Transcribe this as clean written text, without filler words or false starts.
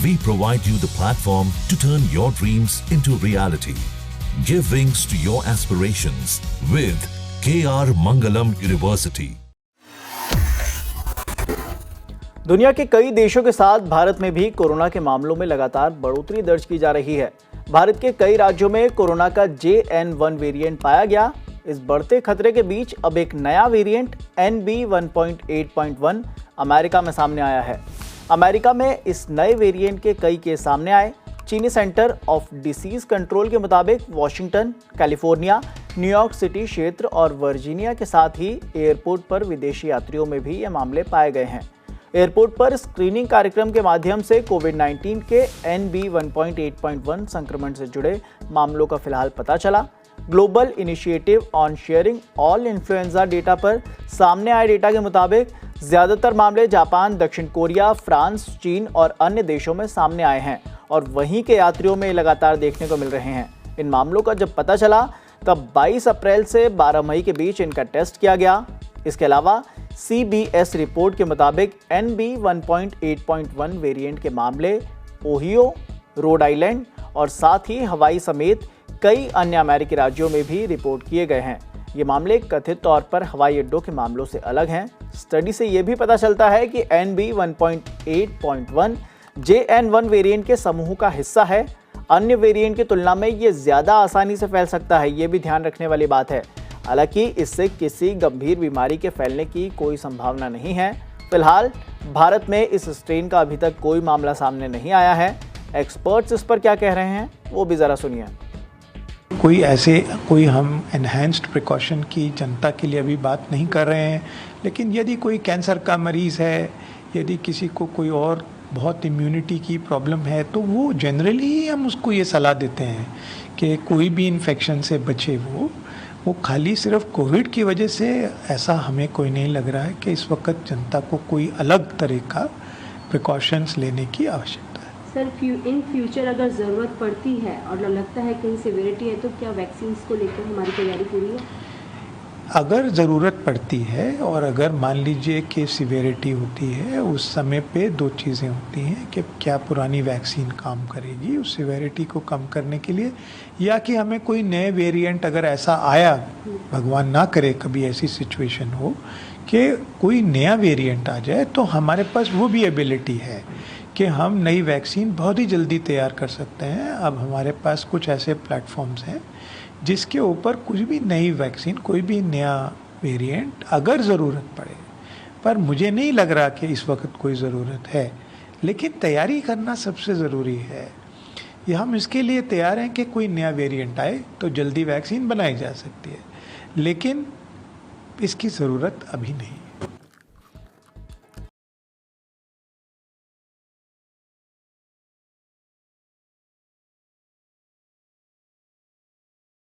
We provide you the platform to turn your dreams into reality. Give wings to your aspirations with KR Mangalam University. दुनिया के कई देशों के साथ भारत में भी कोरोना के मामलों में लगातार बढ़ोतरी दर्ज की जा रही है। भारत के कई राज्यों में कोरोना का JN1 वेरिएंट पाया गया। इस बढ़ते खतरे के बीच अब एक नया वेरिएंट NB1.8.1 अमेरिका में सामने आया है। अमेरिका में इस नए वेरिएंट के कई केस सामने आए। चीनी सेंटर ऑफ डिसीज कंट्रोल के मुताबिक वॉशिंगटन, कैलिफोर्निया, न्यूयॉर्क सिटी क्षेत्र और वर्जीनिया के साथ ही एयरपोर्ट पर विदेशी यात्रियों में भी ये मामले पाए गए हैं। एयरपोर्ट पर स्क्रीनिंग कार्यक्रम के माध्यम से कोविड-19 के NB1.8.1 संक्रमण से जुड़े मामलों का फिलहाल पता चला। Global initiative on sharing all influenza data पर सामने आए डेटा के मुताबिक ज्यादातर मामले जापान, दक्षिण कोरिया, फ्रांस, चीन और अन्य देशों में सामने आए हैं और वहीं के यात्रियों में लगातार देखने को मिल रहे हैं। इन मामलों का जब पता चला तब 22 अप्रैल से 12 मई के बीच इनका टेस्ट किया गया। इसके अलावा CBS रिपोर्ट के मुताबिक NB1.8.1 वेरिएंट के मामले ओहियो, रोड आइलैंड और साथ ही हवाई समेत कई अन्य अमेरिकी राज्यों में भी रिपोर्ट किए गए हैं। ये मामले कथित तौर पर हवाई अड्डों के मामलों से अलग हैं। स्टडी से ये भी पता चलता है कि NB1.8.1 JN1 वेरिएंट के समूह का हिस्सा है। अन्य वेरिएंट की तुलना में ये ज़्यादा आसानी से फैल सकता है, ये भी ध्यान रखने वाली बात है। हालांकि इससे किसी गंभीर बीमारी के फैलने की कोई संभावना नहीं है। फिलहाल भारत में इस स्ट्रेन का अभी तक कोई मामला सामने नहीं आया है। एक्सपर्ट्स इस पर क्या कह रहे हैं वो भी ज़रा सुनिए। कोई हम एनहेंस्ड प्रिकॉशन की जनता के लिए अभी बात नहीं कर रहे हैं, लेकिन यदि कोई कैंसर का मरीज़ है, यदि किसी को कोई और बहुत इम्यूनिटी की प्रॉब्लम है, तो वो जनरली ही हम उसको ये सलाह देते हैं कि कोई भी इन्फेक्शन से बचे। वो खाली सिर्फ कोविड की वजह से ऐसा हमें कोई नहीं लग रहा है कि इस वक्त जनता को कोई अलग तरह का प्रिकॉशंस लेने की आवश्यकता है। सर, इन फ्यूचर अगर ज़रूरत पड़ती है और लगता है कहीं सिविरिटी है, तो क्या वैक्सीन को लेकर हमारी तैयारी पूरी है? अगर ज़रूरत पड़ती है और अगर मान लीजिए कि सिविरिटी होती है, उस समय पे दो चीज़ें होती हैं कि क्या पुरानी वैक्सीन काम करेगी उस सिविरिटी को कम करने के लिए, या कि हमें कोई नए वेरिएंट अगर ऐसा आया, भगवान ना करे कभी ऐसी सिचुएशन हो कि कोई नया वेरिएंट आ जाए, तो हमारे पास वो भी एबिलिटी है कि हम नई वैक्सीन बहुत ही जल्दी तैयार कर सकते हैं। अब हमारे पास कुछ ऐसे प्लेटफॉर्म्स हैं जिसके ऊपर कुछ भी नई वैक्सीन, कोई भी नया वेरिएंट अगर ज़रूरत पड़े, पर मुझे नहीं लग रहा कि इस वक्त कोई ज़रूरत है, लेकिन तैयारी करना सबसे ज़रूरी है। ये हम इसके लिए तैयार हैं कि कोई नया वेरिएंट आए तो जल्दी वैक्सीन बनाई जा सकती है, लेकिन इसकी ज़रूरत अभी नहीं।